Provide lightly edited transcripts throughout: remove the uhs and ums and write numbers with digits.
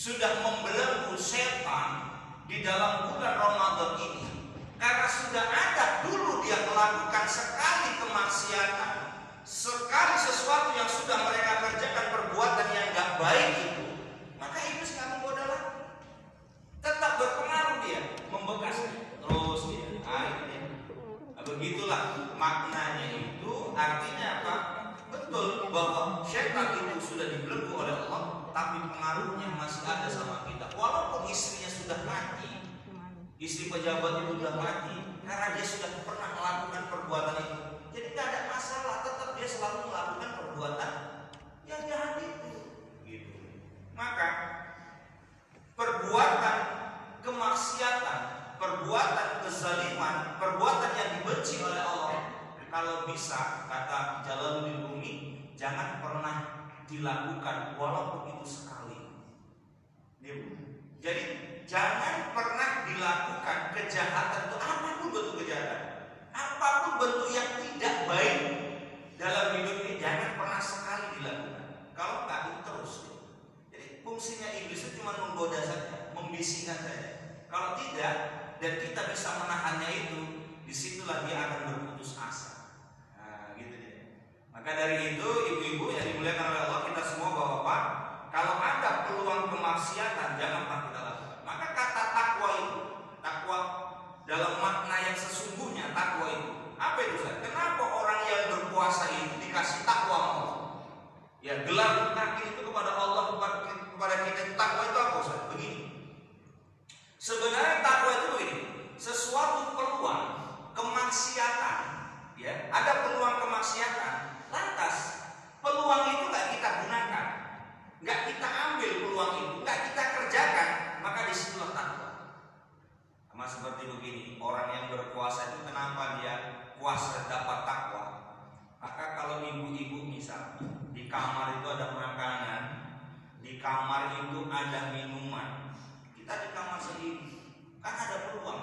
sudah membelenggu setan di dalam bulan Ramadan ini, karena sudah ada dulu dia melakukan sekali kemaksiatan, sekali sesuatu yang sudah mereka kerjakan, perbuatan yang gak baik itu, maka iblis gak menggoda lagi. Tetap berpengaruh dia, membekas terus dia. Begitulah maknanya itu. Artinya apa? Betul bahwa syaitan itu sudah dibelenggu oleh Allah, tapi pengaruhnya masih ada sama kita. Walaupun istrinya sudah mati, istri pejabat itu sudah mati, karena dia sudah pernah melakukan perbuatan itu, jadi tidak ada masalah. Tetap dia selalu melakukan perbuatan yang jahat itu. Gitu. Maka perbuatan kemaksiatan, perbuatan kezaliman, perbuatan yang dibenci oleh Allah, kalau bisa, kata Jalaluddin Rumi, jangan pernah dilakukan walaupun itu sekali. Jadi jangan pernah dilakukan kejahatan itu, apapun bentuk kejahatan, apapun bentuk yang tidak baik dalam hidup ini, jangan pernah sekali dilakukan. Kalau nggak itu terus. Jadi fungsinya iblis itu cuma menggoda saja, membisikkan saja. Kalau tidak dan kita bisa menahannya itu, disitulah dia akan berputus asa. Nah, gitu deh. Maka dari itu, ibu-ibu yang dimuliakan oleh Allah, kita semua bapak-bapak, kalau ada peluang kemaksiatan jangan pernah kita lakukan. Maka kata takwa itu, takwa dalam makna yang sesungguhnya, takwa itu apa itu? Kenapa orang yang berpuasa itu dikasih takwa Allah? Ya, gelar kaki itu kepada Allah, kepada kita, takwa itu apa Ustaz? Begini. Sebenarnya takwa itu begini, sesuatu peluang kemaksiatan, ya, ada peluang kemaksiatan, lantas peluang itu nggak kita gunakan, nggak kita ambil peluang itu, nggak kita kerjakan, maka disitulah takwa. Sama seperti begini, orang yang berpuasa itu kenapa dia puasa dapat takwa? Maka kalau ibu-ibu misal di kamar itu ada makanan, di kamar itu ada minuman, kita di kamar sendiri, kan ada peluang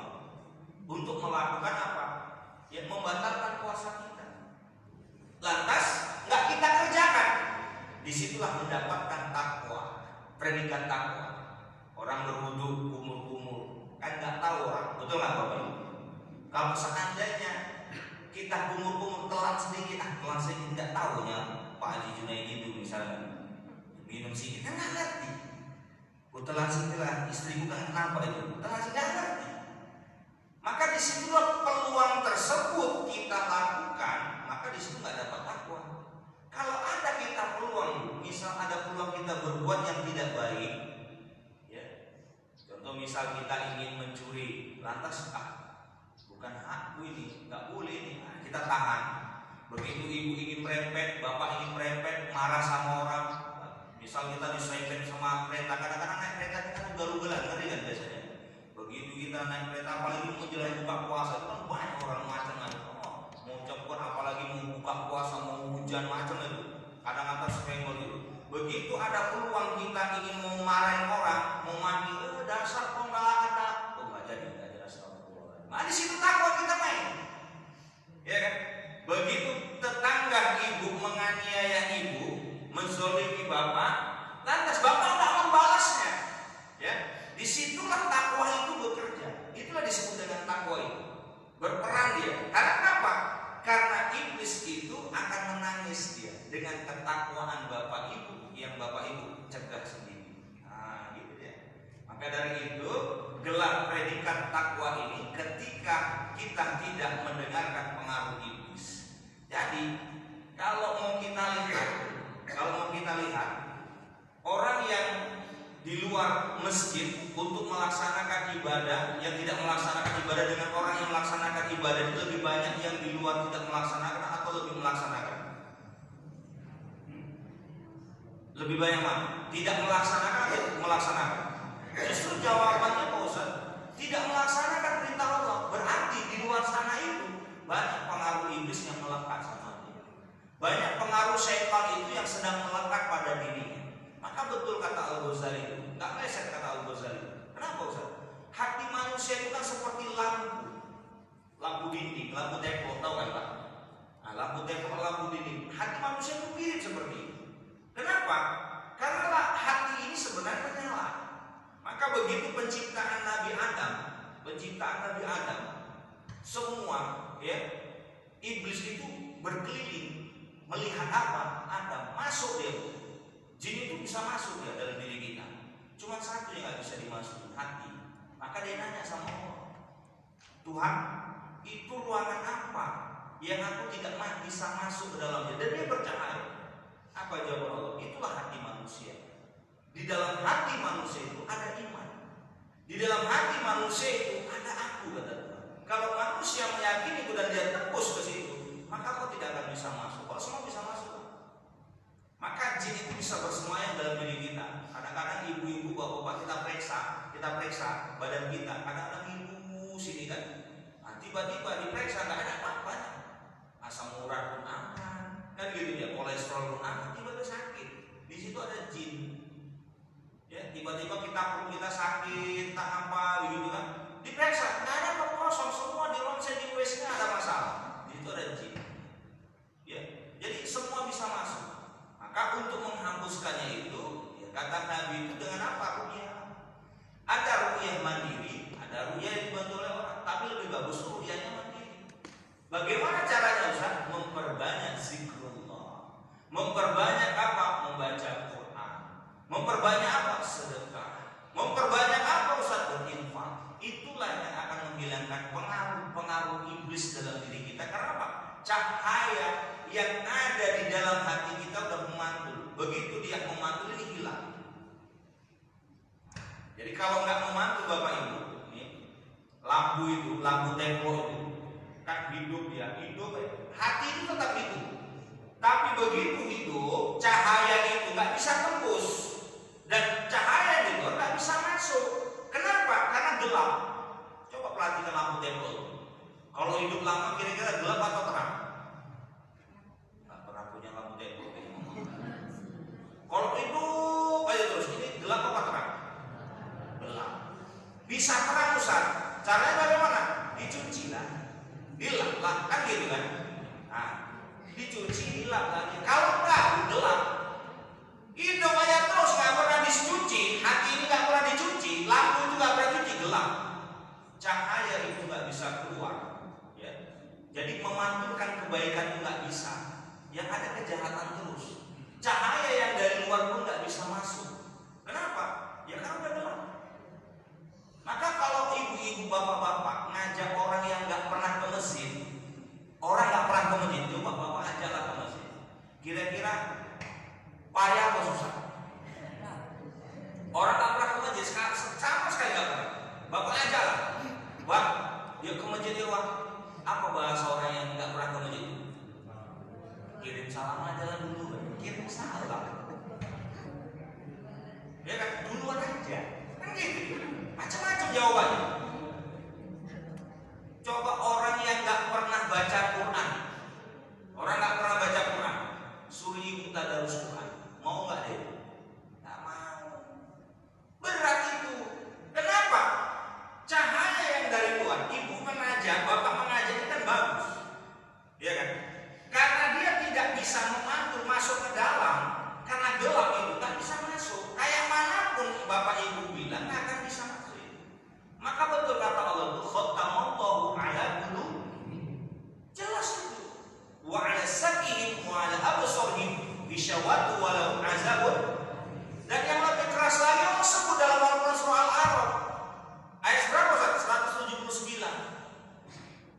untuk melakukan apa? Ya, membatalkan puasa kita. Lantas nggak kita kerjakan, disitulah mendapatkan takwa, predikat takwa. Orang berwudu kumur-kumur, kan nggak tahu orang, betul nggak Bapak Ibu? Kalau seandainya kita kumur-kumur telat sedikit, telat sedikit, nggak tahunya Pak Haji Junaidi itu misalnya minum sedikit, kan nggak ngerti. Telat sedikit lah, istriku kan kenapa itu? Telat sedikit, nggak ngerti. Maka disitulah peluang tersebut kita lakukan, maka disitu nggak dapat takwa. Kalau ada kita peluang, misal ada peluang kita berbuat yang tidak baik, ya, contoh misal kita ingin mencuri, lantas bukan hakku ini, nggak boleh ini, kita tahan. Begitu ibu ingin merepet, bapak ingin merepet, marah sama orang, misal kita diserempet sama kereta, kadang-kadang naik kereta kita ugal-ugalan, ngerti kan biasanya. Begitu kita naik kereta, apalagi menjelang buka puasa, itu kan banyak orang macam-macam. Mau cepet, apalagi mau buka puasa, mau hujan macam itu, kadang-kadang spengol itu. Begitu ada peluang kita ingin mau marahin orang, mau mandi, dasar kok nggak ada, nggak jadi dasar. Nah di situ takwa kita main, ya kan? Begitu tetangga ibu menganiaya ibu, menzolimi bapak, lantas bapak nggak membalasnya, ya. Disitulah takwa itu bekerja. Itulah disebut dengan takwa itu. Berperan dia. Karena apa? Karena iblis itu akan menangis dia dengan ketakwaan bapak ibu yang bapak ibu cegah sendiri. Nah, gitu ya. Maka dari itu gelar predikat takwa ini ketika kita tidak mendengarkan pengaruh iblis. Jadi kalau mau kita lihat orang yang di luar masjid untuk melaksanakan ibadah, yang tidak melaksanakan ibadah dengan orang yang melaksanakan ibadah itu lebih banyak yang di luar tidak melaksanakan atau lebih melaksanakan? Lebih banyak mana? Tidak melaksanakan atau melaksanakan? Justru jawabannya Pak Ustaz, tidak melaksanakan perintah Allah. Berarti di luar sana itu banyak pengaruh iblis yang melekat sama dia. Banyak pengaruh syaitan itu yang sedang melekat pada dirinya. Maka betul kata Al-Ghazali itu, nggak meleset kata Al-Ghazali. Kenapa Ustaz? Hati manusia itu kan seperti lampu dinding, lampu teko, tahu kan Pak? Nah, lampu teko, lampu dinding. Hati manusia itu mirip seperti itu. Kenapa? Karena hati ini sebenarnya menyala. penciptaan Nabi Adam, semua ya iblis itu berkeliling melihat apa? Adam masuk dia. Jin itu bisa masuk ya dalam diri kita. Cuma satu yang nggak bisa dimasukin, hati. Maka dia nanya sama Allah, Tuhan, itu ruangan apa yang aku tidak bisa masuk ke dalamnya? Dan dia bercahaya. Apa jawaban Allah? Itulah hati manusia. Di dalam hati manusia itu ada iman. Di dalam hati manusia itu ada aku, kata Tuhan. Kalau manusia meyakini itu dan dia tembus ke situ, maka kau tidak akan bisa masuk. Kalau semua bisa masuk, maka jin itu bisa bersemayam dalam diri kita. Kadang-kadang ibu-ibu, bapak-bapak kita periksa badan kita. Kadang-kadang ibu sini kan, tiba-tiba diperiksa nggak ada apa-apanya. Asam urat pun aman, kan gitu ya. Kolesterol pun aman, tiba-tiba sakit. Di situ ada jin. Ya, tiba-tiba kita sakit, tak apa, gitu kan? Diperiksa, nggak ada apa kosong, semua di ronsen di WC nggak ada masalah. Di situ ada jin. Ya, jadi semua bisa masuk. Maka untuk menghapuskannya itu, ya, kata Nabi itu dengan apa? Ruqyah. Ada ruqyah mandiri, ada ruqyah yang dibantu oleh orang, tapi lebih bagus ruqyahnya mandiri. Bagaimana caranya, Ustaz? Memperbanyak zikrullah. Memperbanyak apa? Membaca Quran. Memperbanyak apa? Sedekah. Memperbanyak apa, Ustaz? Berinfak. Itulah yang akan menghilangkan pengaruh iblis dalam diri kita. Karena apa? Cahaya yang ada di dalam hati kita udah memantul. Begitu dia memantul, ini hilang. Jadi kalau nggak memantul, Bapak Ibu, ini lampu tempo itu kan hidup ya, hati itu tetap hidup. Tapi begitu hidup, cahaya itu nggak bisa tembus dan cahaya itu nggak bisa masuk. Kenapa? Karena gelap. Coba perhatikan lampu tempo. Kalau hidup lama kira-kira gelap atau terang? Nggak pernah punya lampu tempo. Kalau hidup aja terus, ini gelap apa terang? Gelap. Bisa terang, Ustaz. Caranya bagaimana? Dicuci lah, hilap lah, kan gitu kan? Nah, dicuci hilap lagi. Kalau enggak gelap, hidup aja terus nggak pernah dicuci, hati ini nggak pernah dicuci, lampu itu nggak pernah dicuci, gelap. Cahaya itu nggak bisa keluar. Ya. Jadi memantulkan kebaikan itu nggak bisa. Yang ada kejahatan terus. Cahaya yang dari luar pun nggak bisa masuk. Kenapa? Ya karena udah gelap. Maka kalau ibu-ibu, bapak-bapak ngajak orang yang nggak pernah ke masjid, orang nggak pernah ke masjid, coba bapak ajaklah ke masjid. Kira-kira payah atau susah? Orang nggak pernah ke masjid, sama sekali nggak pernah. Bapak ajaklah, Wah, yuk ke masjid ya, Wah. Apa bahasa orang yang nggak pernah ke masjid? Kirim salam aja lah dulu, kirim salam. Ya kan, duluan aja, kan gitu. Macam-macam jawabannya. Coba orang yang nggak pernah baca Quran, orang nggak pernah baca Quran, suruh ibu tadarus Quran, mau nggak deh? Nggak mau. Berat itu. Kenapa? Cahaya yang dari luar, ibu mengajak, bapak mengajak itu kan bagus, ya kan? Karena dia tidak bisa memantul masuk ke dalam, karena gelap itu nggak bisa masuk. Kayak manapun bapak ibu bilang nggak akan bisa masuk. Maka betul kata Allah itu khatamallahu ala qulubihim. Jelas itu. Wa ala sam'ihim wa ala absarihim ghishawatu wa lahum azabun. Dan yang lebih keras lagi Allah sebut dalam Al-Qur'an surah Al-A'raf. Ayat berapa? 179.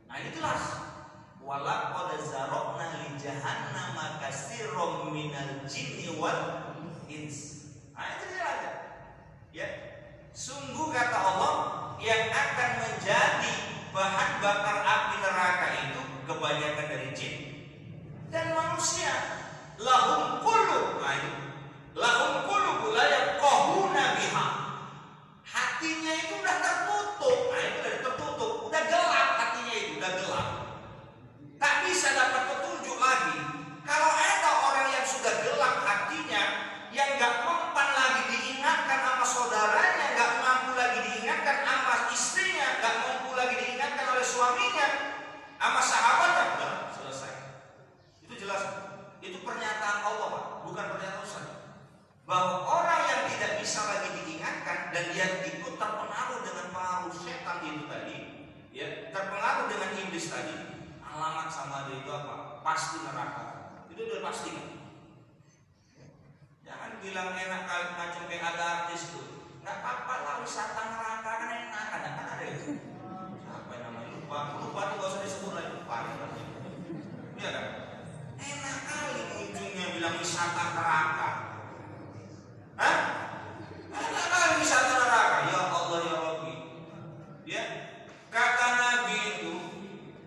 Nah, ini jelas. Wa laqad zara'na li jahannama katsiran minal jinni wal ins. Nah, itu jelas. Ya. Sungguh kata Allah, yang akan menjadi bahan bakar api neraka itu kebanyakan dari jin dan manusia. Lahum qulub, lahum qulub la yafqahuna biha. Hatinya itu udah tertutup. Nah, itu udah tertutup, udah gelap hatinya itu, udah gelap. Tak bisa dapat petunjuk lagi. Kalau ada orang yang sudah gelap hatinya, yang nggak mempan lagi diingatkan sama saudaranya, nggak mampu lagi diingatkan sama istrinya, nggak mampu lagi diingatkan oleh suaminya, sama sahabatnya, udah selesai. Itu jelas. Itu pernyataan Allah, Pak, bukan pernyataan saya. Bahwa orang yang tidak bisa lagi diingatkan dan dia ikut terpengaruh dengan sama dia itu apa? Pasti neraka. Itu udah pasti kan? Jangan bilang enak kali macam kayak ada artis tuh. Nggak apa-apa lah wisata neraka kan enak, kan ada itu. Apa yang namanya lupa tuh gak usah disebut lagi, lupa ya. Iya kan? Enak kali ujungnya bilang wisata neraka. Hah? Enak kali wisata neraka. Ya Allah ya Rabbi. Ya, kata Nabi itu,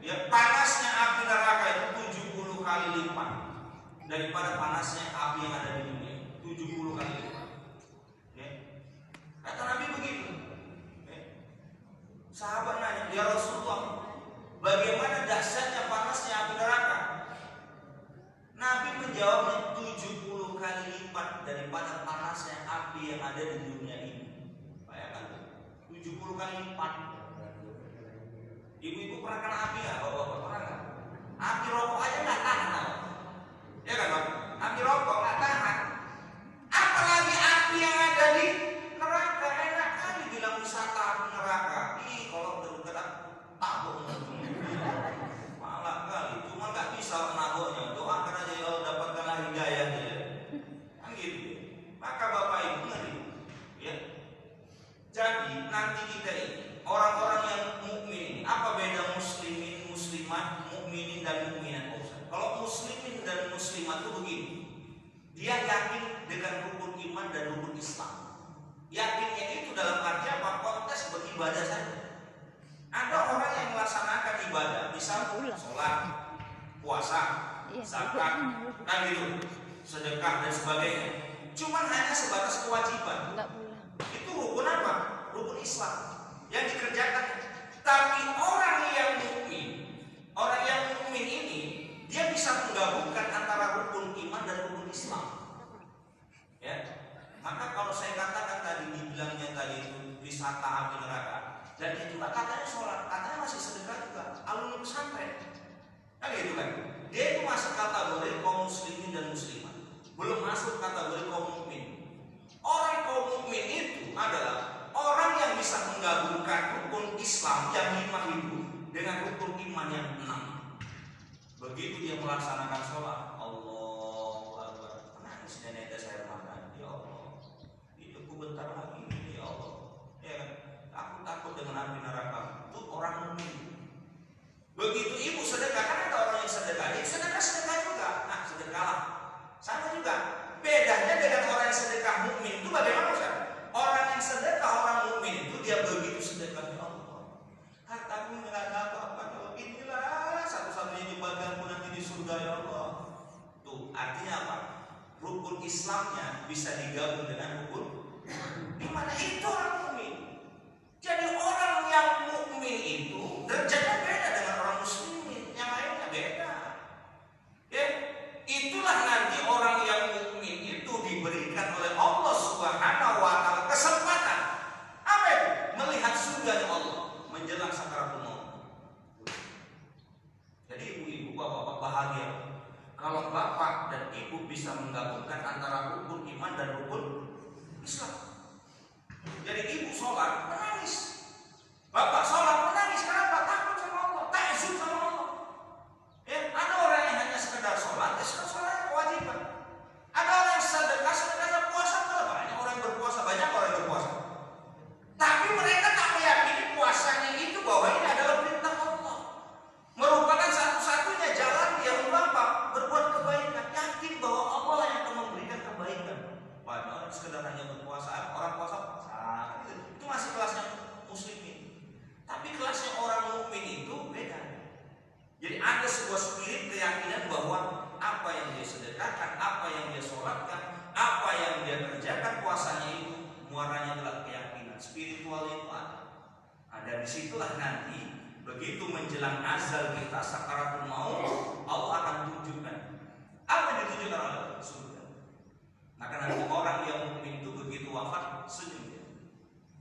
ya panasnya api neraka itu 70 kali lipat daripada panasnya api yang ada di dunia. 70 kali lipat. Ya. Kata Nabi begitu. Ya. Sahabat nanya, ya Rasulullah, bagaimana dahsyatnya panasnya api neraka? Nabi menjawabnya 70 kali lipat daripada panasnya api yang ada di dunia ini. Bayangkan 70 kali lipat. Ibu-ibu pernah kena api nggak? Bapak-bapak pernah nggak? Api rokok aja nggak tahan, ya kan Pak? Api rokok nggak tahan. Apalagi api yang ada di neraka. Enak kali bilang wisata api neraka. Ih, kalau dekat tabung malah kali. Cuma nggak bisa naboknya. Doakan aja ya Allah dapatkanlah hidayah dia. Kan gitu. Maka Bapak Ibu ngeri. Ya. Jadi nanti kita ini orang-orang yang mukmin, apa beda muslimin, muslimat, mukminin dan mukminat? Kalau muslimin dan muslimat itu begini, dia yakin dengan rukun iman dan rukun Islam. Yakinnya itu dalam arti apa? Konteks beribadah saja. Ada orang yang melaksanakan ibadah, misal sholat, puasa, zakat, kan gitu, sedekah dan sebagainya. Cuman hanya sebatas kewajiban. Itu rukun apa? Rukun Islam yang dikerjakan. Tapi orang yang mukmin ini dia bisa menggabungkan antara rukun iman dan rukun Islam. Ya, maka kalau saya katakan tadi dibilangnya tadi itu wisata api neraka, dan dia juga katanya sholat, katanya masih sedekah juga, alumni pesantren, kan gitu kan? Dia itu masuk kategori kaum muslimin dan muslimat, belum masuk kategori kaum mukmin. Orang kaum mukmin itu adalah orang yang bisa menggabungkan rukun Islam yang 5 itu dengan rukun iman yang 6. Begitu dia melaksanakan sholat, Allahu Akbar, menangis nenek saya makan, ya Allah, hidupku bentar lagi, ya Allah, ya kan? Aku takut dengan api neraka. Itu orang mukmin. Begitu ibu sedekah, kan ada orang yang sedekah, dia sedekah juga, nah sedekahlah, sama juga. Bedanya dengan orang yang sedekah mukmin itu bagaimana Ustaz? Orang yang sedekah, orang mukmin itu dia begitu sedekah, ya Allah, hartaku nggak ada apa-apa, kalau inilah satu-satunya jembatan nanti di surga, ya Allah. Tuh artinya apa? Rukun Islamnya bisa digabung dengan rukun di mana itu orang mukmin. Jadi orang yang mukmin itu derajatnya beda dengan orang muslimin, yang lainnya beda. Ya, itulah nanti orang yang mukmin itu diberikan oleh Allah Subhanahu wa taala kesempatan apa itu? Melihat surga Allah menjelang sakaratul maut. Jadi ibu-ibu, bapak-bapak bahagia kalau bapak dan ibu bisa menggabungkan antara rukun iman dan rukun Islam. Jadi ibu sholat menangis, bapak sholat menangis. Kenapa? Takut sama Allah, ta'zim sama Allah. Ya, ada orang yang hanya sekedar sholat, sholat kewajiban. Ada orang yang sedekahnya puasa, banyak orang yang berpuasa, banyak orang yang berpuasa. Tapi mereka tak meyakini puasanya itu bahwa ini adalah perintah Allah, merupakan satu-satunya jalan dia untuk apa? Berbuat kebaikan. Yakin bahwa Allah yang akan memberikan kebaikan. Banyak orang sekedar hanya berpuasa, orang puasa itu masih kelasnya muslimin. Tapi kelasnya orang mukmin itu beda. Jadi ada sebuah spirit keyakinan bahwa apa yang dia sedekahkan, apa yang dia sholatkan, apa yang dia kerjakan puasanya itu muaranya adalah keyakinan. Spiritual itu ada. Disitulah nanti begitu menjelang azal kita sakaratul maut, Allah akan tunjukkan apa yang ditunjukkan oleh surga. Maka nanti orang yang mukmin itu begitu wafat senyum dia,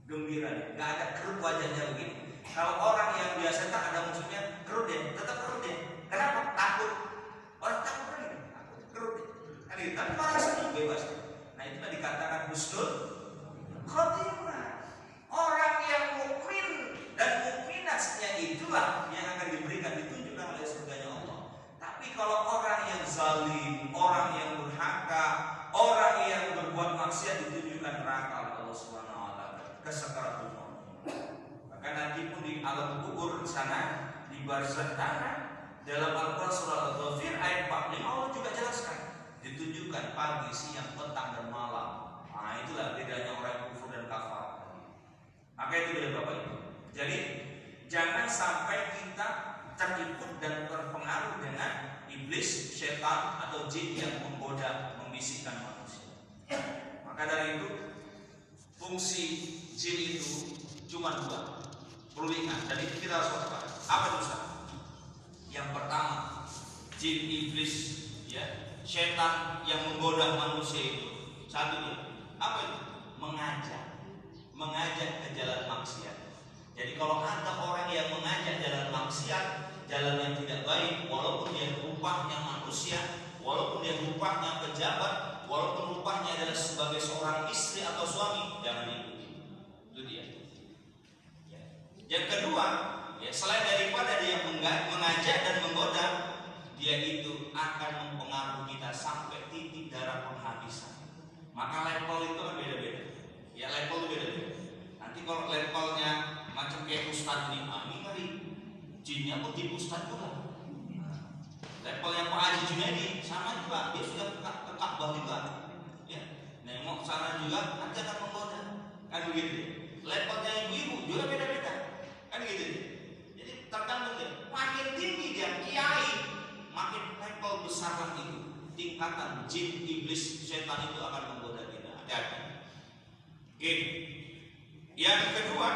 gembira dia, nggak ada kerut wajahnya begini. Kalau orang yang biasa tak ada musuhnya kerut dia, tetap kerut dia. Kenapa? Takut. Orang takut kan ini, takut kerut dia. Tapi malah senyum bebas. Nah itulah dikatakan husnul khotimah. Orang yang mukmin dan mukminatnya itulah yang akan diberikan, ditunjukkan oleh surganya Allah. ditimbulkan neraka oleh Allah Subhanahu wa taala ke sakaratul maut. Maka nanti pun di alam kubur di sana, di barzakh tanah, dalam Al-Qur'an surah Al-Ghafir ayat 45 Allah juga jelaskan, ditunjukkan pagi, siang, petang dan malam. Nah, itulah bedanya orang yang kufur dan kafir. Maka itu beda Bapak Ibu. Jadi jangan sampai kita terikut dan terpengaruh dengan iblis, setan atau jin yang menggoda, membisikkan manusia. Maka dari itu fungsi jin itu cuma dua. Perlu ingat, dan itu kita harus waspada. Apa itu Ustaz? Yang pertama, jin iblis, ya, setan yang menggoda manusia itu. Satu dia. Apa itu? Mengajak ke jalan maksiat. Jadi kalau ada orang yang mengajak jalan maksiat, jalan yang tidak baik, walaupun dia rupanya manusia, walaupun dia rupanya pejabat, walaupun rupanya adalah sebagai seorang istri atau suami, jangan diikuti. Itu dia. Ya. Yang kedua, ya, selain daripada dia mengajak dan menggoda, dia itu akan mempengaruhi kita sampai titik darah penghabisan. Maka level itu kan beda-beda. Ya, level itu beda-beda. Nanti kalau levelnya macam kayak ustadz ini, ini ngeri. Jinnya pun tipe ustadz juga. Level yang Pak Haji Junaidi sama juga, dia sudah ke Ka'bah juga. Ya, nengok sana juga nanti akan menggoda. Kan begitu. Levelnya ibu-ibu juga beda-beda. Kan gitu. Jadi tergantung dia. Makin tinggi dia kiai, makin level besar lagi tingkatan jin, iblis, setan itu akan menggoda kita. Hati-hati. Oke. Yang kedua,